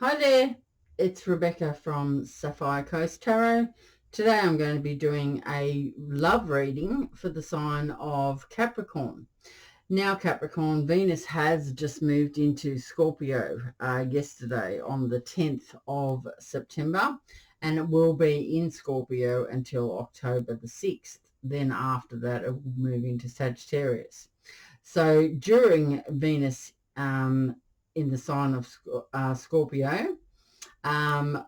Hi there, it's Rebecca from Sapphire Coast Tarot. Today I'm going to be doing a love reading for the sign of Capricorn. Now Capricorn, Venus has just moved into Scorpio yesterday on the 10th of September, and it will be in Scorpio until October the 6th. Then after that it will move into Sagittarius. So during Venus in the sign of Scorpio, um,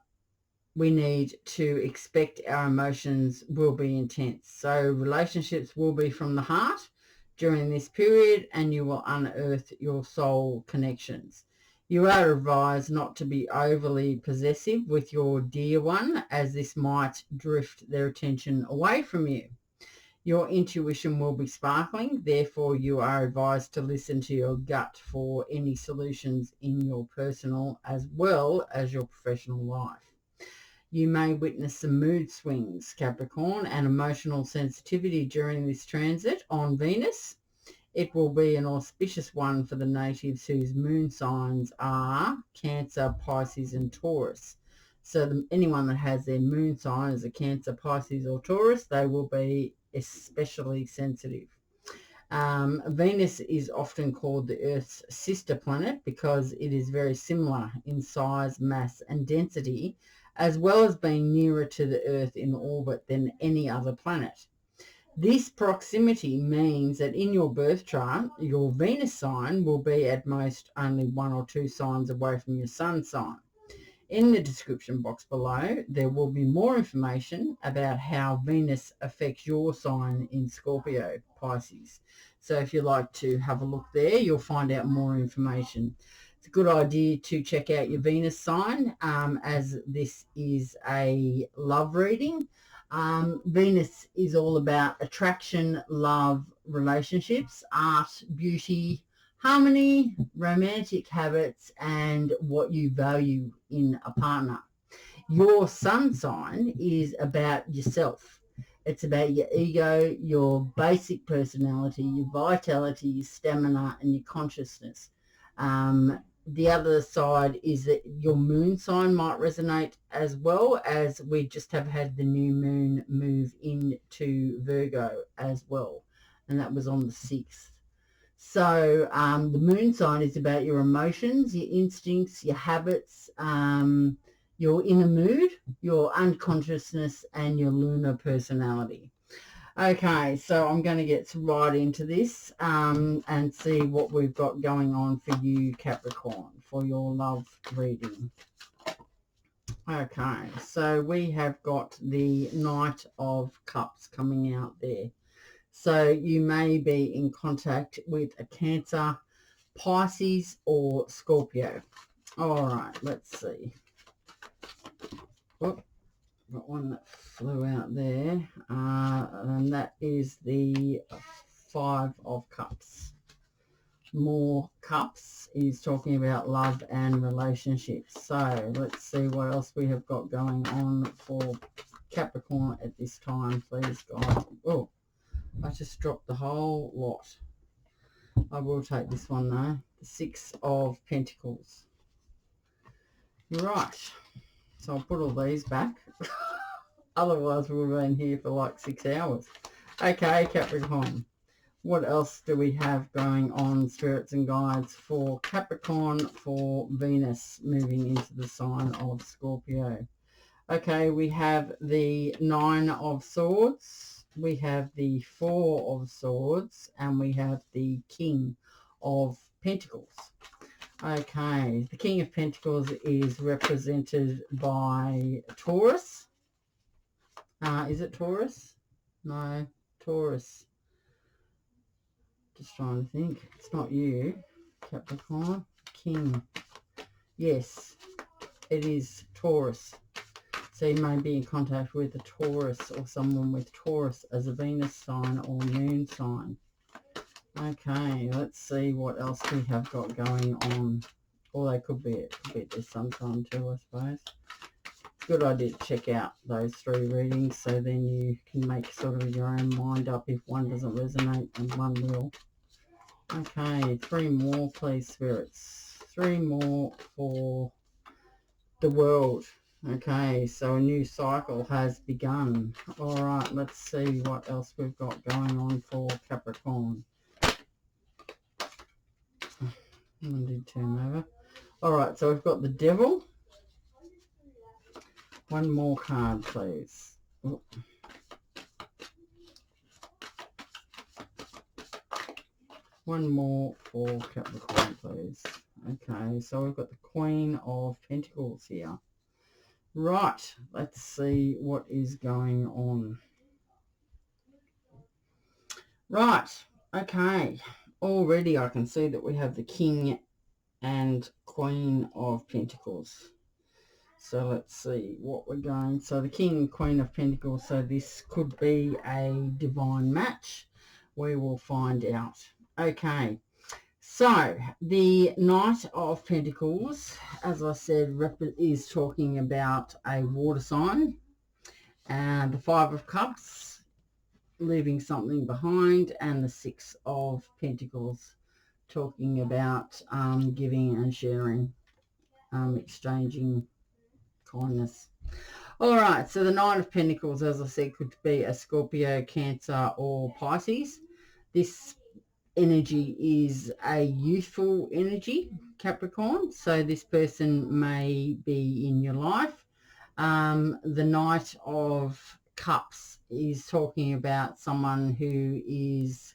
we need to expect our emotions will be intense. So relationships will be from the heart during this period, and you will unearth your soul connections. You are advised not to be overly possessive with your dear one, as this might drift their attention away from you. Your intuition will be sparkling, therefore you are advised to listen to your gut for any solutions in your personal as well as your professional life. You may witness some mood swings, Capricorn, and emotional sensitivity during this transit on Venus. It will be an auspicious one for the natives whose moon signs are Cancer, Pisces and Taurus. So anyone that has their moon sign as a Cancer, Pisces or Taurus, they will be especially sensitive. Venus is often called the Earth's sister planet because it is very similar in size, mass and density, as well as being nearer to the Earth in orbit than any other planet. This proximity means that in your birth chart, your Venus sign will be at most only 1 or 2 signs away from your sun sign. In the description box below, there will be more information about how Venus affects your sign in Scorpio, Pisces. So if you like to have a look there, you'll find out more information. It's a good idea to check out your Venus sign, as this is a love reading. Venus is all about attraction, love, relationships, art, beauty, harmony, romantic habits, and what you value in a partner. Your sun sign is about yourself. It's about your ego, your basic personality, your vitality, your stamina, and your consciousness. The other side is that your moon sign might resonate, as well as we just have had the new moon move into Virgo as well, and that was on the 6th. So the moon sign is about your emotions, your instincts, your habits, your inner mood, your unconsciousness, and your lunar personality. Okay, so I'm going to get right into this and see what we've got going on for you, Capricorn, for your love reading. Okay, so we have got the Knight of Cups coming out there. So you may be in contact with a Cancer, Pisces or Scorpio. All right, let's see. Oh, got one that flew out there. And that is the 5 of Cups. More cups is talking about love and relationships. So let's see what else we have got going on for Capricorn at this time, please, guys. Oh, I just dropped the whole lot. I will take this one though. The 6 of Pentacles. Right. So I'll put all these back. Otherwise we'll be in here for like 6 hours. Okay, Capricorn. What else do we have going on, spirits and guides, for Capricorn for Venus moving into the sign of Scorpio? Okay, we have the 9 of Swords, we have the 4 of Swords, and we have the King of Pentacles. Okay, the King of Pentacles is represented by Taurus. Is it Taurus? No, Taurus. Just trying to think. It's not you, Capricorn. King. Yes, it is Taurus. So you may be in contact with a Taurus or someone with Taurus as a Venus sign or moon sign. Okay, let's see what else we have got going on. Or they could be their sun sign too, I suppose. It's a good idea to check out those 3 readings, so then you can make sort of your own mind up if one doesn't resonate and one will. Okay, 3 more, please, spirits. 3 more for the world. Okay, so a new cycle has begun. All right, let's see what else we've got going on for Capricorn. I did turn over. All right, so we've got the Devil. One more card, please. Oh. One more for Capricorn, please. Okay, so we've got the Queen of Pentacles here. Right, let's see what is going on. Right, okay. Already I can see that we have the King and Queen of Pentacles. So let's see what we're going. So the King and Queen of Pentacles, so this could be a divine match. We will find out. Okay, so the Knight of Pentacles, as I said, is talking about a water sign. And the Five of Cups, leaving something behind. And the Six of Pentacles, talking about giving and sharing, exchanging kindness. All right, so the Nine of Pentacles, as I said, could be a Scorpio, Cancer, or Pisces. This energy is a youthful energy, Capricorn, so this person may be in your life. The Knight of Cups is talking about someone who is,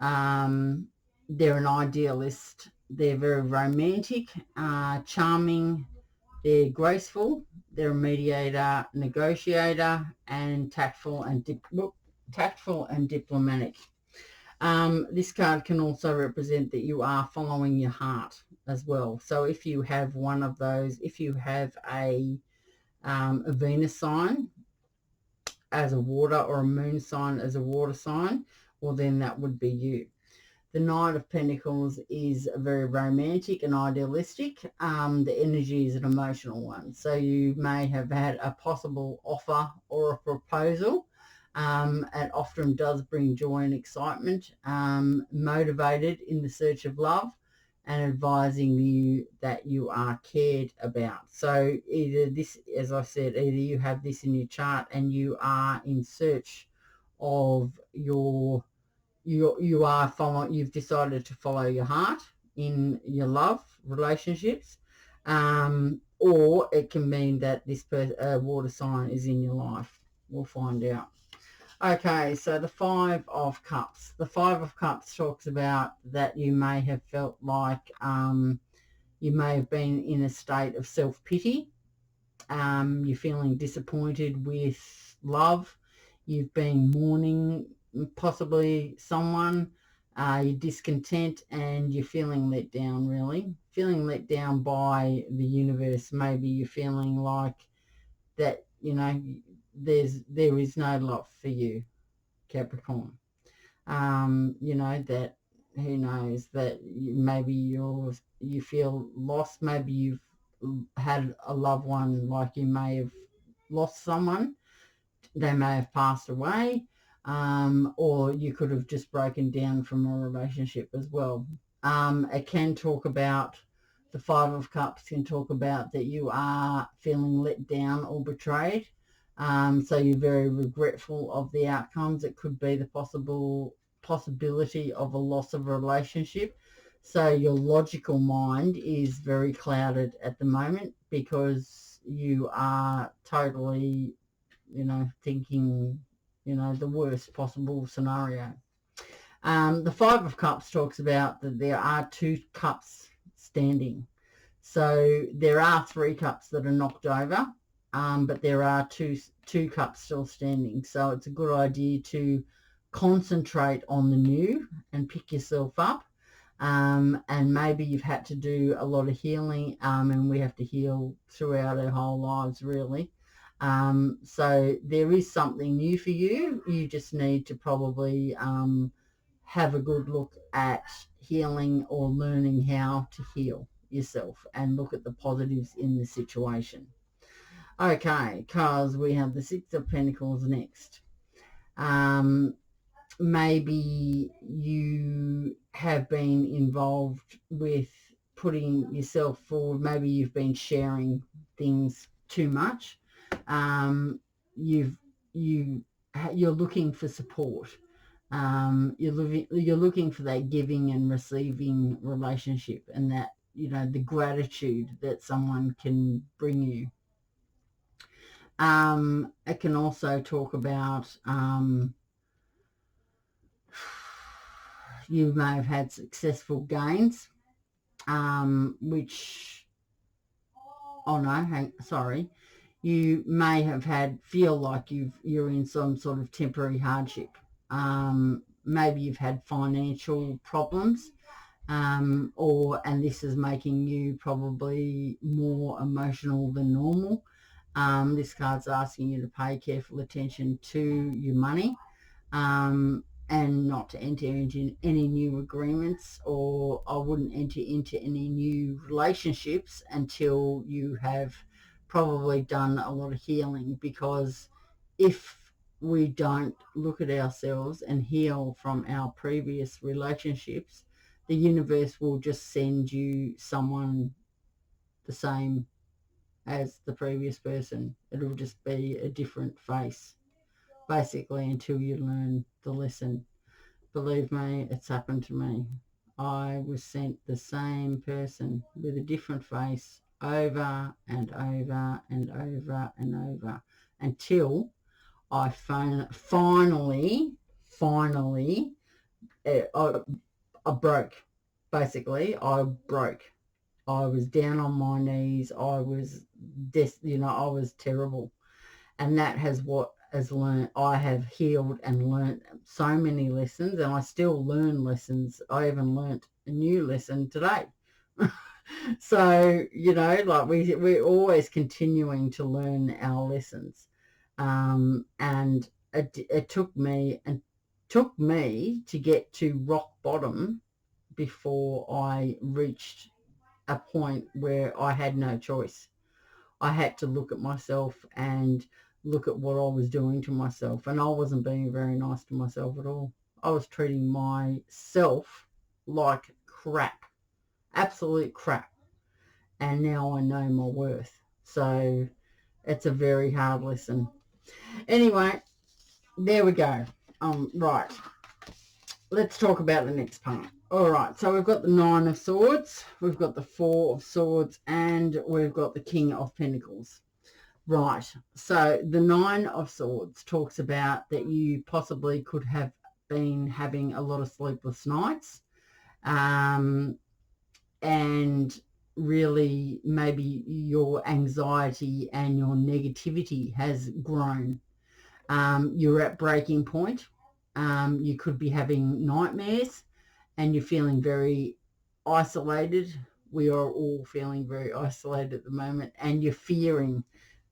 they're an idealist, they're very romantic, charming, they're graceful, they're a mediator, negotiator, and tactful and diplomatic. This card can also represent that you are following your heart as well. So if you have one of those, if you have a Venus sign as a water or a moon sign as a water sign, well then that would be you. The Knight of Pentacles is very romantic and idealistic. The energy is an emotional one. So you may have had a possible offer or a proposal. It often does bring joy and excitement, motivated in the search of love and advising you that you are cared about. So either this, as I said, either you have this in your chart and you are in search of your you are following, you've decided to follow your heart in your love relationships, or it can mean that this water sign is in your life. We'll find out. Okay, so the Five of Cups. The Five of Cups talks about that you may have felt like you may have been in a state of self-pity. You're feeling disappointed with love. You've been mourning possibly someone. You're discontent and you're feeling let down, really. Feeling let down by the universe. Maybe you're feeling like that, you know, there is no love for you, Capricorn. You know, that who knows, that maybe you feel lost. Maybe you've had a loved one, like you may have lost someone, they may have passed away, or you could have just broken down from a relationship as well. It can talk about, the Five of Cups can talk about that you are feeling let down or betrayed. So you're very regretful of the outcomes. It could be the possibility of a loss of a relationship. So your logical mind is very clouded at the moment because you are totally, you know, thinking, you know, the worst possible scenario. The Five of Cups talks about that there are two cups standing. So there are three cups that are knocked over, but there are two cups still standing. So it's a good idea to concentrate on the new and pick yourself up. And maybe you've had to do a lot of healing, and we have to heal throughout our whole lives, really. So there is something new for you. You just need to probably have a good look at healing or learning how to heal yourself and look at the positives in the situation. Okay, because we have the Six of Pentacles next. Maybe you have been involved with putting yourself forward. Maybe you've been sharing things too much. You're looking for support. You're looking for that giving and receiving relationship, and that, you know, the gratitude that someone can bring you. It can also talk about you may have had successful gains, which, oh no, sorry, you may have feel like you're in some sort of temporary hardship. Maybe you've had financial problems, and this is making you probably more emotional than normal. This card's asking you to pay careful attention to your money, and not to enter into any new agreements, or I wouldn't enter into any new relationships until you have probably done a lot of healing, because if we don't look at ourselves and heal from our previous relationships, the universe will just send you someone the same as the previous person. It'll just be a different face, basically, until you learn the lesson. Believe me, it's happened to me. I was sent the same person with a different face over and over and over and over, until I finally, I broke. Basically, I broke. I was down on my knees. I was, I was terrible. And that has what has learned. I have healed and learned so many lessons, and I still learn lessons. I even learnt a new lesson today. So, like we're always continuing to learn our lessons. And it took me to get to rock bottom before I reached a point where I had no choice. I had to look at myself and look at what I was doing to myself, and I wasn't being very nice to myself at all. I was treating myself like crap, absolute crap, and now I know my worth. So it's a very hard lesson. Anyway, there we go. Right. Let's talk about the next part. All right, so we've got the Nine of Swords, we've got the Four of Swords, and we've got the King of Pentacles. Right, so the Nine of Swords talks about that you possibly could have been having a lot of sleepless nights, and really maybe your anxiety and your negativity has grown. You're at breaking point. You could be having nightmares, and you're feeling very isolated. We are all feeling very isolated at the moment, and you're fearing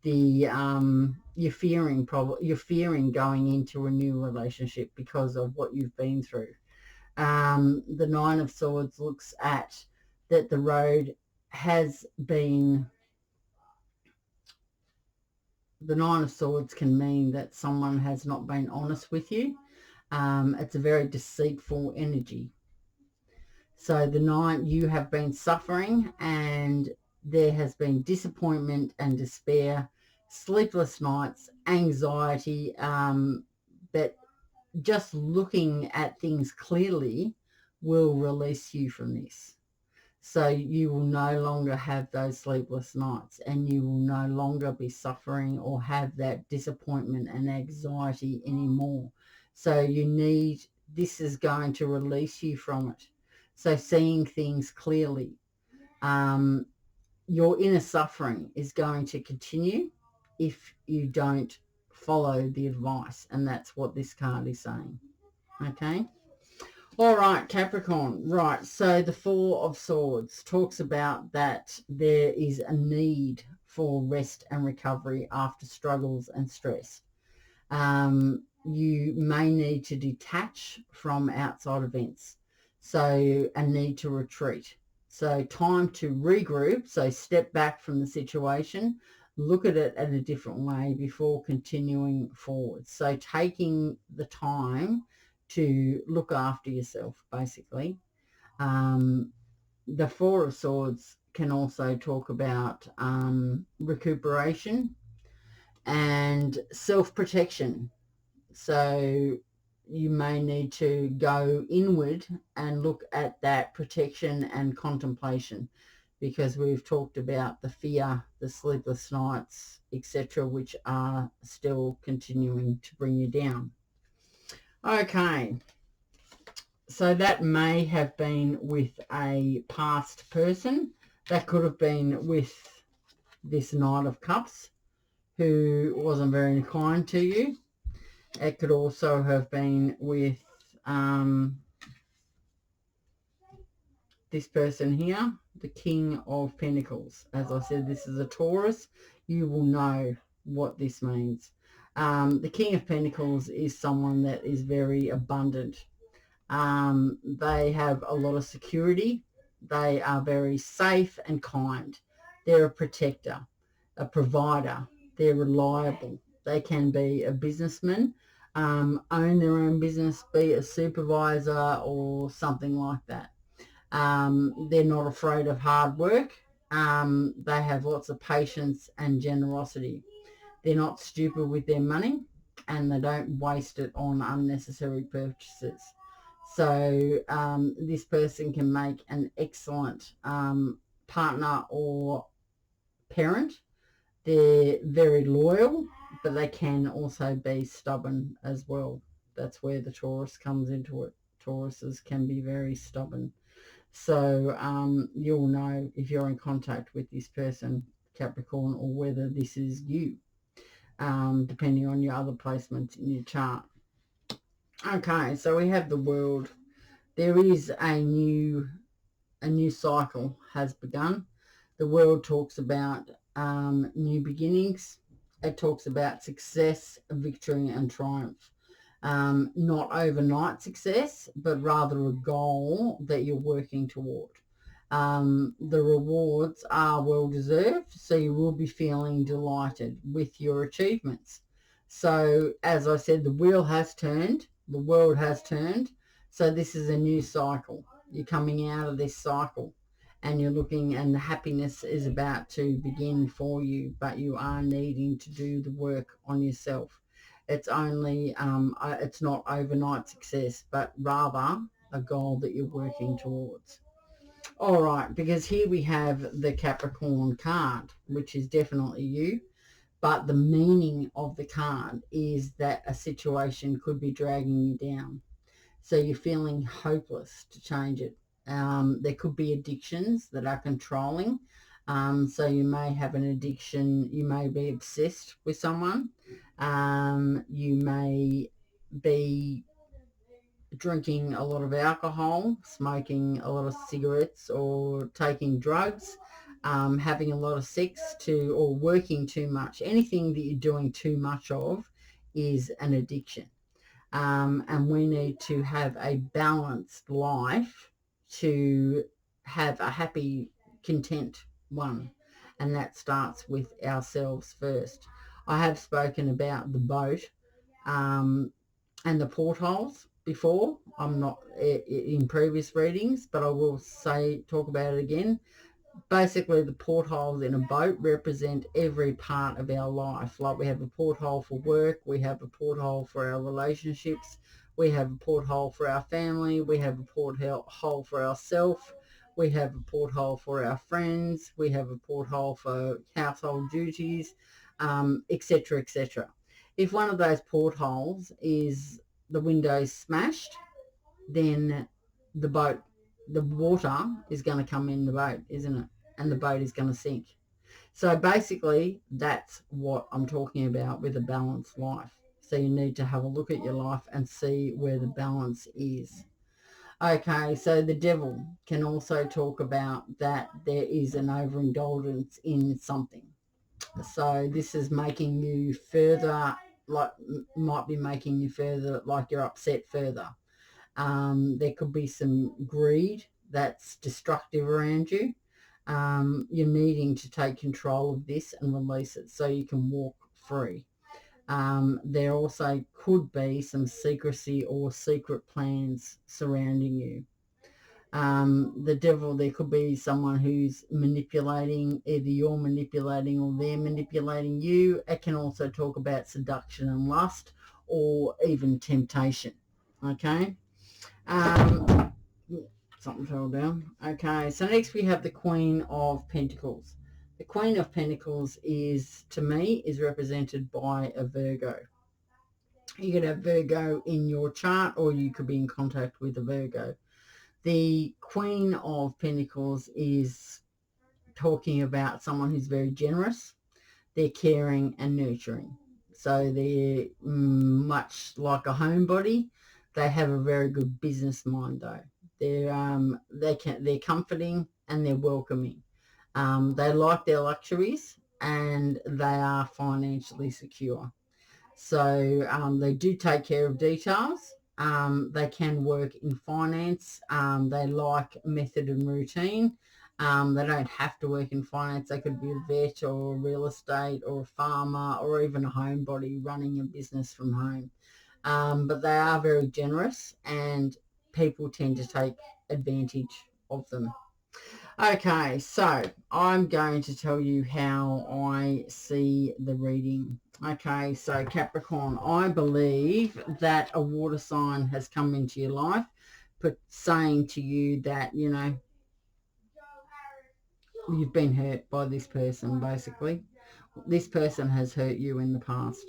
you're fearing going into a new relationship because of what you've been through. The Nine of Swords looks at that the road has been. The Nine of Swords can mean that someone has not been honest with you. It's a very deceitful energy. So the Nine, you have been suffering, and there has been disappointment and despair, sleepless nights, anxiety, but just looking at things clearly will release you from this. So you will no longer have those sleepless nights, and you will no longer be suffering or have that disappointment and anxiety anymore. So this is going to release you from it. So seeing things clearly. Your inner suffering is going to continue if you don't follow the advice, and that's what this card is saying. Okay. All right, Capricorn. Right, so the Four of Swords talks about that there is a need for rest and recovery after struggles and stress. You may need to detach from outside events, so a need to retreat. So time to regroup, so step back from the situation, look at it in a different way before continuing forward. So taking the time to look after yourself, basically. The Four of Swords can also talk about recuperation and self-protection. So you may need to go inward and look at that protection and contemplation, because we've talked about the fear, the sleepless nights, etc., which are still continuing to bring you down. Okay, so that may have been with a past person. That could have been with this Knight of Cups, who wasn't very kind to you. It could also have been with this person here, the King of Pentacles. As I said, this is a Taurus. You will know what this means. The King of Pentacles is someone that is very abundant. They have a lot of security. They are very safe and kind. They're a protector, a provider. They're reliable. They can be a businessman, own their own business, be a supervisor or something like that. They're not afraid of hard work. They have lots of patience and generosity. They're not stupid with their money, and they don't waste it on unnecessary purchases. So this person can make an excellent partner or parent. They're very loyal, but they can also be stubborn as well. That's where the Taurus comes into it. Tauruses can be very stubborn. So you'll know if you're in contact with this person, Capricorn, or whether this is you, depending on your other placements in your chart. Okay, so we have the World. There is a new cycle has begun. The World talks about new beginnings. It talks about success, victory, and triumph. Not overnight success, but rather a goal that you're working toward. The rewards are well deserved, so you will be feeling delighted with your achievements. So as I said, the wheel has turned, the world has turned, so this is a new cycle. You're coming out of this cycle and you're looking, and the happiness is about to begin for you, but you are needing to do the work on yourself. It's only, it's not overnight success, but rather a goal that you're working towards. All right, because here we have the Capricorn card, which is definitely you, but the meaning of the card is that a situation could be dragging you down. So you're feeling hopeless to change it. There could be addictions that are controlling. So you may have an addiction. You may be obsessed with someone. You may be drinking a lot of alcohol, smoking a lot of cigarettes, or taking drugs, having a lot of sex, or working too much. Anything that you're doing too much of is an addiction. And we need to have a balanced life to have a happy, content one. And that starts with ourselves first. I have spoken about the boat and the portholes before. I'm not in previous readings, but I will talk about it again. Basically, the portholes in a boat represent every part of our life. Like, we have a porthole for work, we have a porthole for our relationships, we have a porthole for our family, we have a porthole for ourselves, we have a porthole for our friends, we have a porthole for household duties, etc., etc. If one of those portholes is the windows smashed, then the water is going to come in the boat, isn't it? And the boat is going to sink. So basically, that's what I'm talking about with a balanced life. So you need to have a look at your life and see where the balance is. Okay, so the Devil can also talk about that there is an overindulgence in something. So this is making you further, might be making you further, like you're upset further. There could be some greed that's destructive around you. You're needing to take control of this and release it so you can walk free. There also could be some secrecy or secret plans surrounding you. The devil, there could be someone who's manipulating, either you're manipulating or they're manipulating you. It can also talk about seduction and lust, or even temptation. Okay. Something fell down. Okay, so next we have the Queen of Pentacles. The Queen of Pentacles is, to me, is represented by a Virgo. You could have Virgo in your chart, or you could be in contact with a Virgo. The Queen of Pentacles is talking about someone who's very generous. They're caring and nurturing. So they're much like a homebody. They have a very good business mind, though. They're comforting and they're welcoming. They like their luxuries and they are financially secure. So they do take care of details. They can work in finance. They like method and routine. They don't have to work in finance. They could be a vet or real estate or a farmer or even a homebody running a business from home. But they are very generous and people tend to take advantage of them. Okay, so I'm going to tell you how I see the reading. Okay, so Capricorn, I believe that a water sign has come into your life, but saying to you that, you know, you've been hurt by this person, basically. This person has hurt you in the past.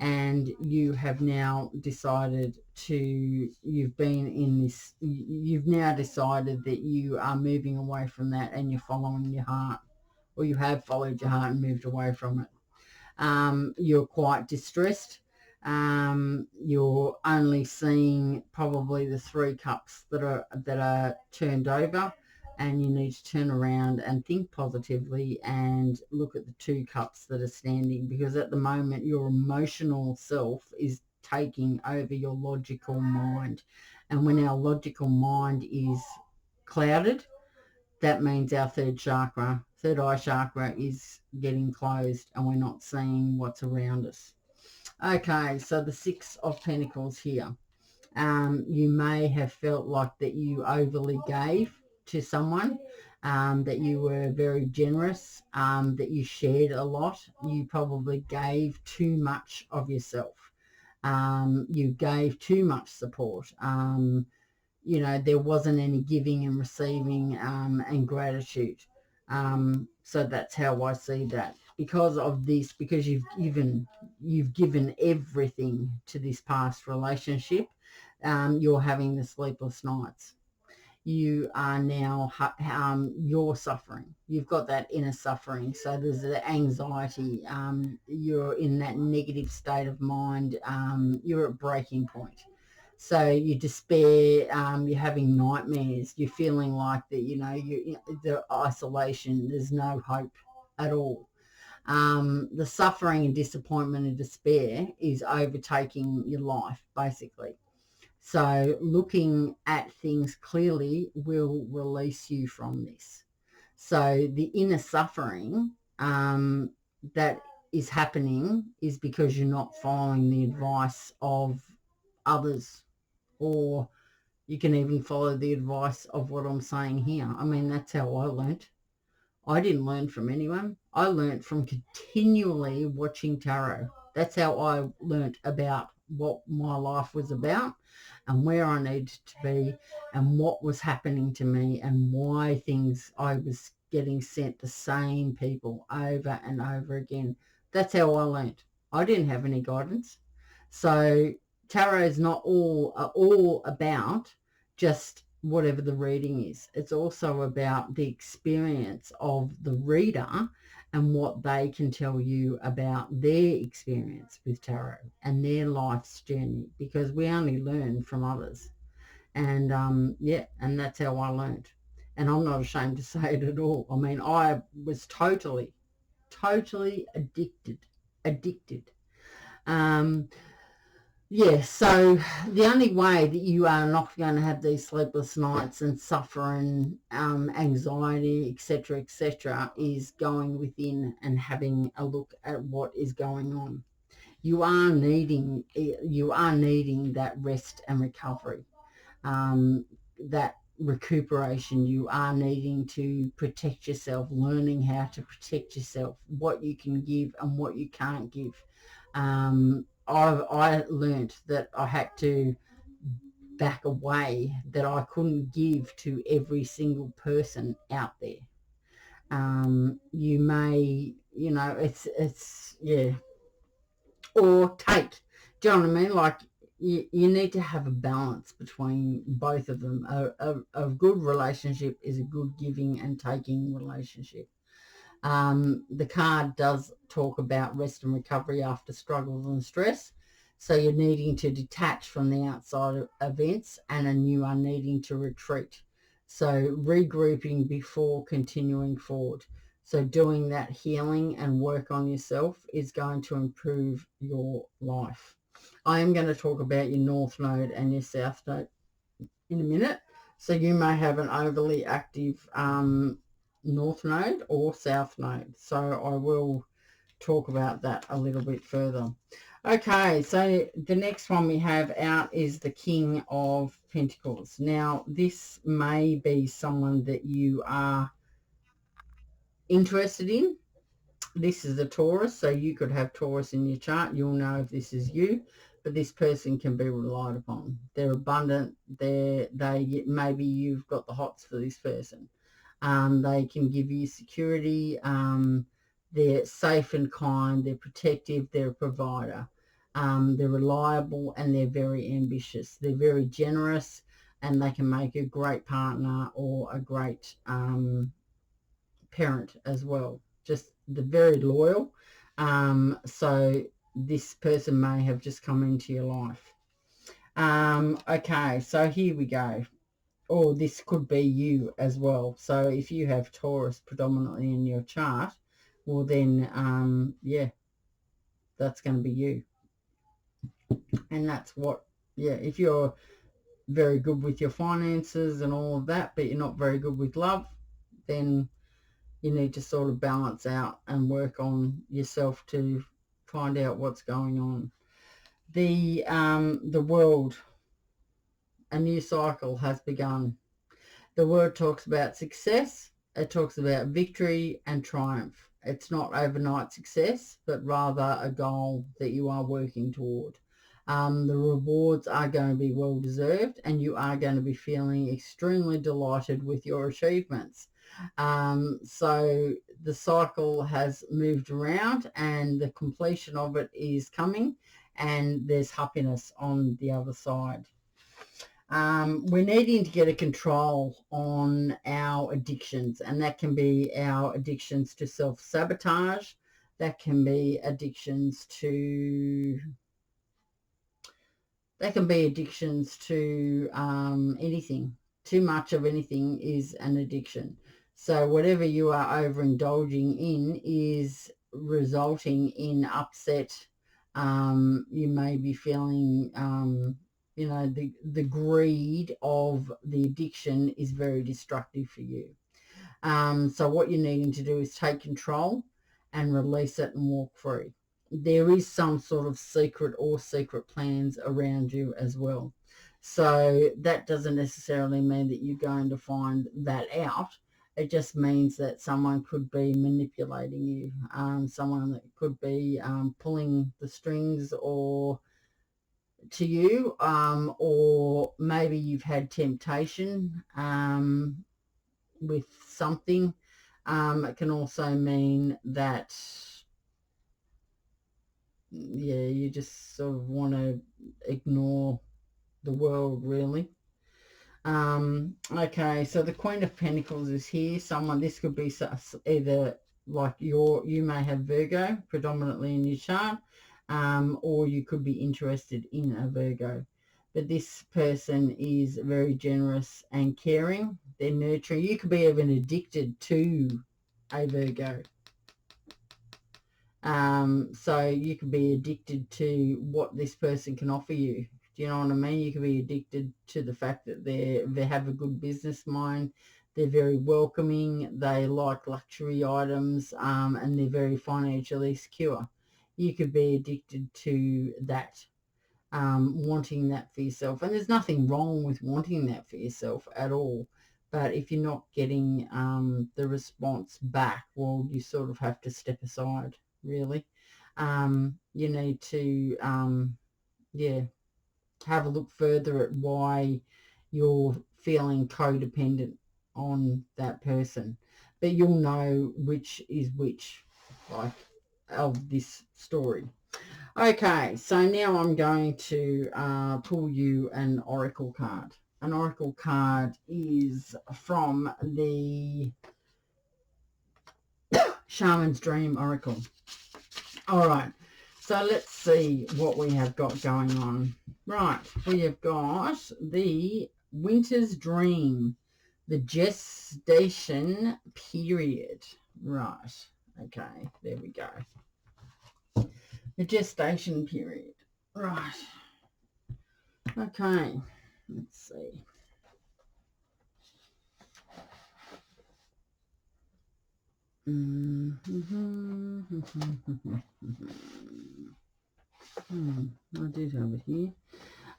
And you have now decided you've now decided that you are moving away from that and you're following your heart, or you have followed your heart and moved away from it. You're quite distressed. You're only seeing probably the 3 cups that are turned over, and you need to turn around and think positively and look at the 2 cups that are standing, because at the moment your emotional self is taking over your logical mind. And when our logical mind is clouded, that means our third eye chakra is getting closed and we're not seeing what's around us. Okay, so the 6 of Pentacles here. You may have felt like that you overly gave to someone, that you were very generous, that you shared a lot. You probably gave too much of yourself. You gave too much support. You know, there wasn't any giving and receiving and gratitude. So that's how I see that. Because of this, because you've given everything to this past relationship, you're having the sleepless nights. You are now, you're suffering. You've got that inner suffering. So there's the anxiety. You're in that negative state of mind. You're at breaking point. So you despair, you're having nightmares, you're feeling like that, you know, the isolation, there's no hope at all. The suffering and disappointment and despair is overtaking your life, basically. So looking at things clearly will release you from this. So the inner suffering that is happening is because you're not following the advice of others, or you can even follow the advice of what I'm saying here. I mean, that's how I learnt. I didn't learn from anyone. I learnt from continually watching tarot. That's how I learnt about what my life was about and where I needed to be and what was happening to me and why I was getting sent the same people over and over again. That's how I learnt. I didn't have any guidance. So tarot is not all about just whatever the reading is. It's also about the experience of the reader and what they can tell you about their experience with tarot and their life's journey, because we only learn from others. And and that's how I learned. And I'm not ashamed to say it at all. I mean, I was totally addicted. So the only way that you are not going to have these sleepless nights and suffering, anxiety, etc., is going within and having a look at what is going on. You are needing that rest and recovery. That recuperation. You are needing to protect yourself, learning how to protect yourself, what you can give and what you can't give. I learned that I had to back away, that I couldn't give to every single person out there. You may, yeah, or take. Do you know what I mean? Like, you need to have a balance between both of them. A good relationship is a good giving and taking relationship. The card does talk about rest and recovery after struggles and stress. So you're needing to detach from the outside events, and you are needing to retreat. So regrouping before continuing forward. So doing that healing and work on yourself is going to improve your life. I am going to talk about your North Node and your South Node in a minute. So you may have an overly active North Node or South Node. So I will talk about that a little bit further. Okay, so the next one we have out is the King of Pentacles. Now, this may be someone that you are interested in. This is a Taurus, so you could have Taurus in your chart. You'll know if this is you, but this person can be relied upon. They're abundant. Maybe you've got the hots for this person. They can give you security. They're safe and kind. They're protective. They're a provider. They're reliable and they're very ambitious. They're very generous, and they can make a great partner or a great parent as well. Just they're very loyal. So this person may have just come into your life. Okay, so here we go. Or this could be you as well. So if you have Taurus predominantly in your chart, well then, yeah, that's going to be you. And that's what, yeah, if you're very good with your finances and all of that, but you're not very good with love, then you need to sort of balance out and work on yourself to find out what's going on. The world, a new cycle has begun. The word talks about success. It talks about victory and triumph. It's not overnight success, but rather a goal that you are working toward. The rewards are going to be well deserved, and you are going to be feeling extremely delighted with your achievements. So the cycle has moved around and the completion of it is coming, and there's happiness on the other side. We're needing to get a control on our addictions, and that can be our addictions to self-sabotage. That can be addictions to anything. Too much of anything is an addiction. So whatever you are overindulging in is resulting in upset. You may be feeling, the greed of the addiction is very destructive for you. So what you're needing to do is take control and release it and walk free. There is some sort of secret plans around you as well. So that doesn't necessarily mean that you're going to find that out. It just means that someone could be manipulating you, someone that could be pulling the strings or to you, or maybe you've had temptation with something. It can also mean that, yeah, you just sort of want to ignore the world, really. Okay, so the Queen of Pentacles is here. This could be either like you may have Virgo predominantly in your chart, or you could be interested in a Virgo. But this person is very generous and caring. They're nurturing. You could be even addicted to a Virgo. So you could be addicted to what this person can offer you. Do you know what I mean? You could be addicted to the fact that they have a good business mind. They're very welcoming. They like luxury items, and they're very financially secure. You could be addicted to that. wanting that for yourself. And there's nothing wrong with wanting that for yourself at all. But if you're not getting the response back, well, you sort of have to step aside, really. You need to, have a look further at why you're feeling codependent on that person. But you'll know which is which, like, of this story. Okay, so now I'm going to pull you an oracle card. An oracle card is from the Shaman's Dream Oracle. All right, so let's see what we have got going on. Right, we have got the Winter's Dream, the gestation period. Right, okay, there we go. The gestation period. Right. Okay, let's see. I did have it here.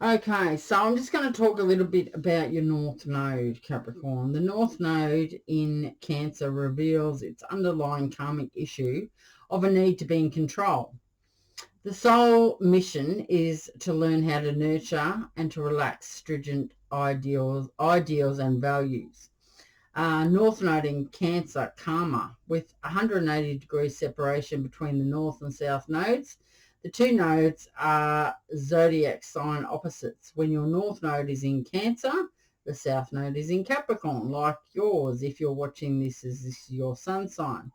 Okay, so I'm just going to talk a little bit about your North Node, Capricorn. The North Node in Cancer reveals its underlying karmic issue of a need to be in control. The soul mission is to learn how to nurture and to relax stringent ideals and values. North Node in Cancer karma, with 180 degrees separation between the North and South nodes. The two nodes are zodiac sign opposites. When your North Node is in Cancer, the South Node is in Capricorn, like yours. If you're watching this as this is your sun sign.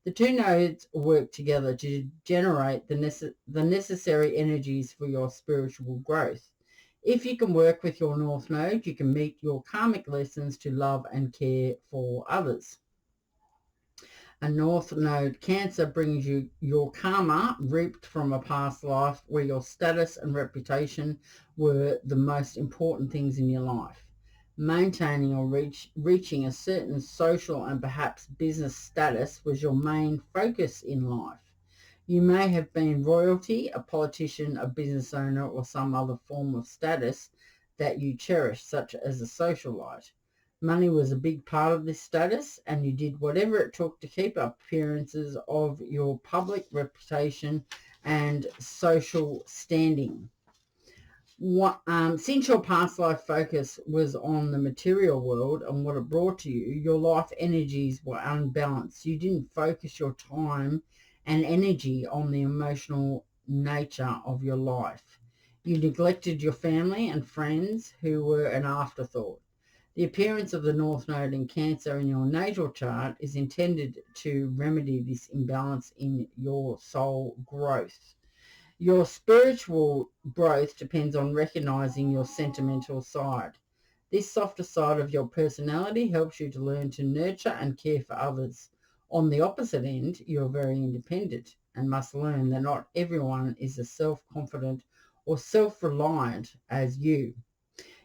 The two nodes work together to generate the necessary energies for your spiritual growth. If you can work with your North Node, you can meet your karmic lessons to love and care for others. A North Node Cancer brings you your karma reaped from a past life where your status and reputation were the most important things in your life. Maintaining or reaching a certain social and perhaps business status was your main focus in life. You may have been royalty, a politician, a business owner, or some other form of status that you cherished, such as a socialite. Money was a big part of this status, and you did whatever it took to keep up appearances of your public reputation and social standing. Since your past life focus was on the material world and what it brought to you, your life energies were unbalanced. You didn't focus your time and energy on the emotional nature of your life. You neglected your family and friends who were an afterthought. The appearance of the North Node in Cancer in your natal chart is intended to remedy this imbalance in your soul growth. Your spiritual growth depends on recognizing your sentimental side. This softer side of your personality helps you to learn to nurture and care for others. On the opposite end, you're very independent and must learn that not everyone is as self-confident or self-reliant as you.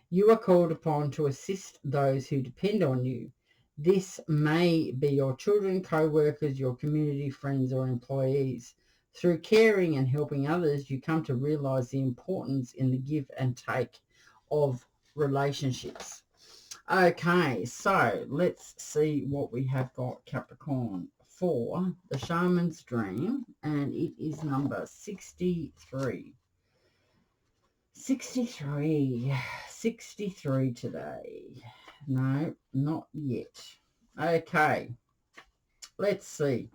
You are called upon to assist those who depend on you. This may be your children, co-workers, your community, friends, or employees. Through caring and helping others, you come to realize the importance in the give and take of relationships. Okay, so let's see what we have got, Capricorn, for the Shaman's Dream, and it is number 63. 63 today. No, not yet. Okay, let's see.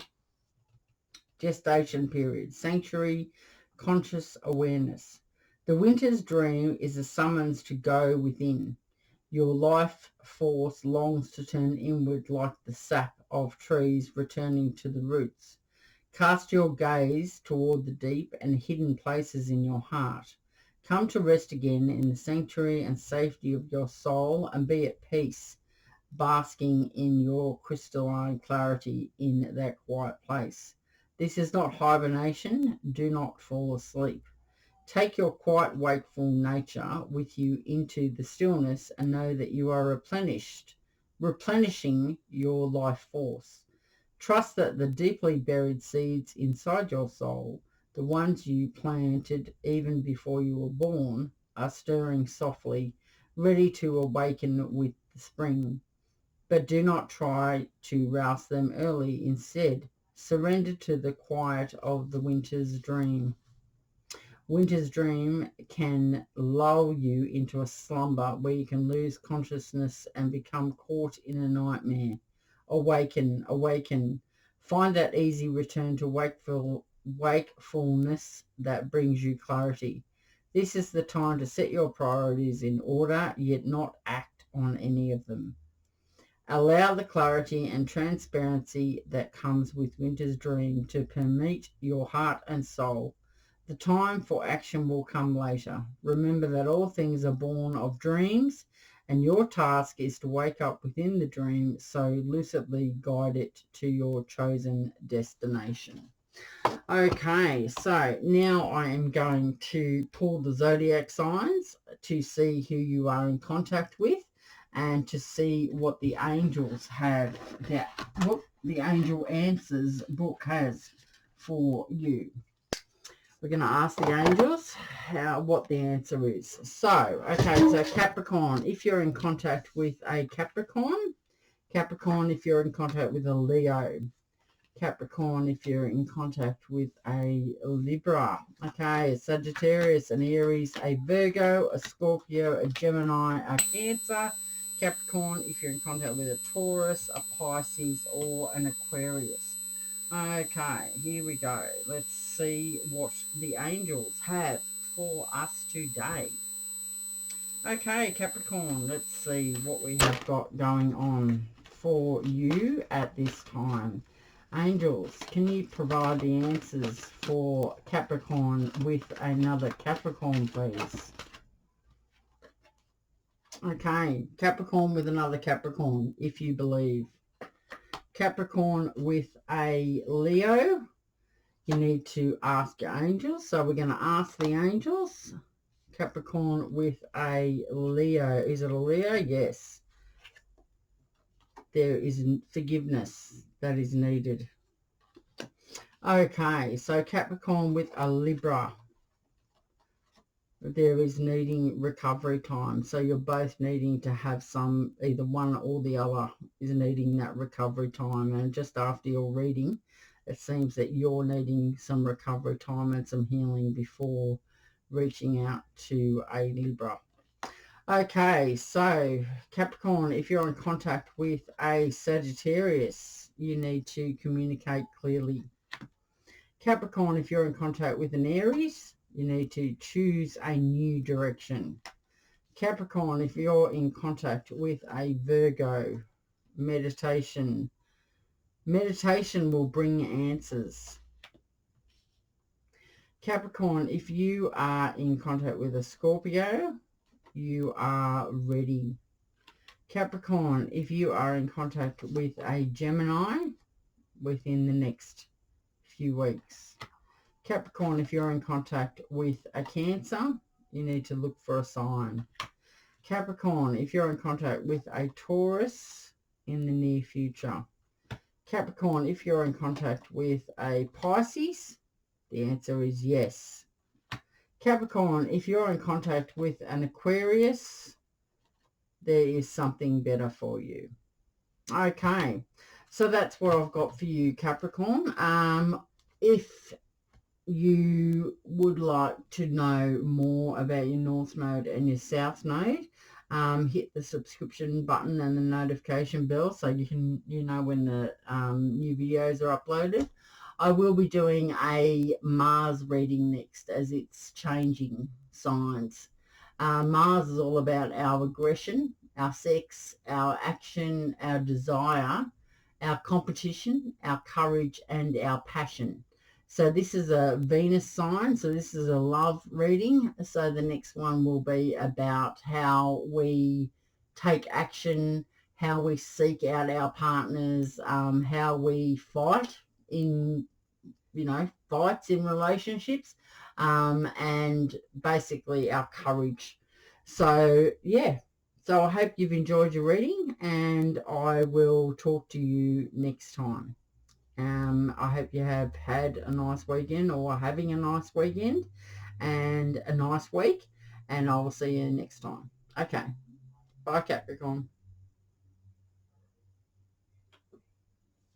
Gestation period, sanctuary, conscious awareness. The Winter's Dream is a summons to go within. Your life force longs to turn inward like the sap of trees returning to the roots. Cast your gaze toward the deep and hidden places in your heart. Come to rest again in the sanctuary and safety of your soul and be at peace, basking in your crystalline clarity in that quiet place. This is not hibernation. Do not fall asleep. Take your quiet, wakeful nature with you into the stillness and know that you are replenishing your life force. Trust that the deeply buried seeds inside your soul, The ones you planted even before you were born are stirring softly, ready to awaken with the spring. But do not try to rouse them early. Instead, surrender to the quiet of the winter's dream. Winter's dream can lull you into a slumber where you can lose consciousness and become caught in a nightmare. Awaken, awaken. Find that easy return to wakefulness that brings you clarity. This is the time to set your priorities in order, yet not act on any of them. Allow the clarity and transparency that comes with winter's dream to permeate your heart and soul. The time for action will come later. Remember that all things are born of dreams, and your task is to wake up within the dream, so lucidly guide it to your chosen destination. Okay, so now I am going to pull the zodiac signs to see who you are in contact with and to see what the angels have, what the angel answers book has for you. We're going to ask the angels what the answer is. So, okay, so Capricorn, if you're in contact with a Capricorn, Capricorn if you're in contact with a Leo, Capricorn if you're in contact with a Libra, okay, a Sagittarius, an Aries, a Virgo, a Scorpio, a Gemini, a Cancer, Capricorn if you're in contact with a Taurus, a Pisces, or an Aquarius. Okay, here we go. Let's see what the angels have for us today. Okay, Capricorn, let's see what we have got going on for you at this time. Angels, can you provide the answers for Capricorn with another Capricorn, please? Okay, Capricorn with another Capricorn, if you believe. Capricorn with a Leo, you need to ask your angels. So we're going to ask the angels. Capricorn with a Leo. Is it a Leo? Yes. There is forgiveness that is needed. Okay, so Capricorn with a Libra. There is needing recovery time. So you're both needing to have some, either one or the other is needing that recovery time. And just after your reading, it seems that you're needing some recovery time and some healing before reaching out to a Libra. Okay, so Capricorn, if you're in contact with a Sagittarius, you need to communicate clearly. Capricorn, if you're in contact with an Aries, you need to choose a new direction. Capricorn, if you're in contact with a Virgo, meditation. Meditation will bring answers. Capricorn, if you are in contact with a Scorpio, you are ready. Capricorn, if you are in contact with a Gemini within the next few weeks. Capricorn, if you're in contact with a Cancer, you need to look for a sign. Capricorn, if you're in contact with a Taurus in the near future. Capricorn, if you're in contact with a Pisces, the answer is yes. Capricorn, if you're in contact with an Aquarius, there is something better for you. Okay, so that's what I've got for you, Capricorn. If you would like to know more about your North Node and your South Node, hit the subscription button and the notification bell so you know when the new videos are uploaded. I will be doing a Mars reading next as it's changing signs. Mars is all about our aggression, our sex, our action, our desire, our competition, our courage, and our passion. So this is a Venus sign, so this is a love reading. So the next one will be about how we take action, how we seek out our partners, how we fight in, fights in relationships, and basically our courage. So, yeah. So I hope you've enjoyed your reading, and I will talk to you next time. I hope you have had a nice weekend or having a nice weekend and a nice week, and I will see you next time. Okay, bye Capricorn.